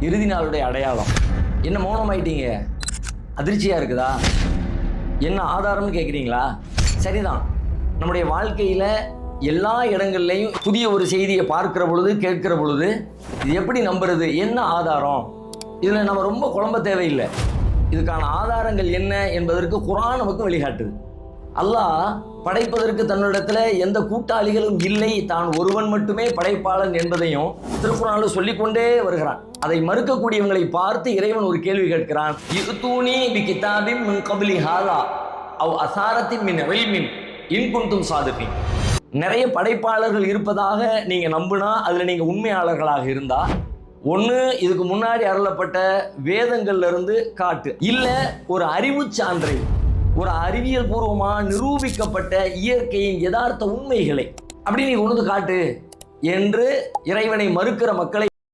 இறுதி நாளுடைய அடையாளம். என்ன மௌனமாயிட்டீங்க? அதிர்ச்சியாக இருக்குதா? என்ன ஆதாரம்னு கேட்குறீங்களா? சரிதான், நம்முடைய வாழ்க்கையில் எல்லா இடங்கள்லையும் புதிய ஒரு செய்தியை பார்க்கிற பொழுது, கேட்கிற பொழுது இது எப்படி நம்புறது, என்ன ஆதாரம், இதில் நம்ம ரொம்ப குழம்ப தேவையில்லை. இதுக்கான ஆதாரங்கள் என்ன என்பதற்கு குர்ஆன் நமக்கு வழிகாட்டுது. அல்லாஹ் படைப்பதற்கு தன்னிடத்துல எந்த கூட்டாளிகளும் இல்லை, தான் ஒருவன் மட்டுமே படைப்பாளன் என்பதையும் திருக்குர்ஆனில் சொல்லிக்கொண்டே வருகிறான். அதை மறுக்கக்கூடியவங்களை பார்த்து இறைவன் ஒரு கேள்வி கேட்கிறான். யுத்தூனி பி கிதாபின் மின் கப்லி ஹாதா அவ் அசாரத்தின் மின் இல்மின் இன் குன்தும் சாதிகீன். நிறைய படைப்பாளர்கள் இருப்பதாக நீங்க நம்பினா, அதுல நீங்க உண்மையாளர்களாக இருந்தா, ஒன்று இதுக்கு முன்னாடி அருளப்பட்ட வேதங்கள்ல இருந்து காட்டு, இல்ல ஒரு அறிவு சான்றை, ஒரு அறிவியல் பூர்வமாக நிரூபிக்கப்பட்ட இயற்கையின் யதார்த்த உண்மைகளை அப்படி நீ கொண்டு காட்டு என்று இறைவனை மறுக்கிற மக்களை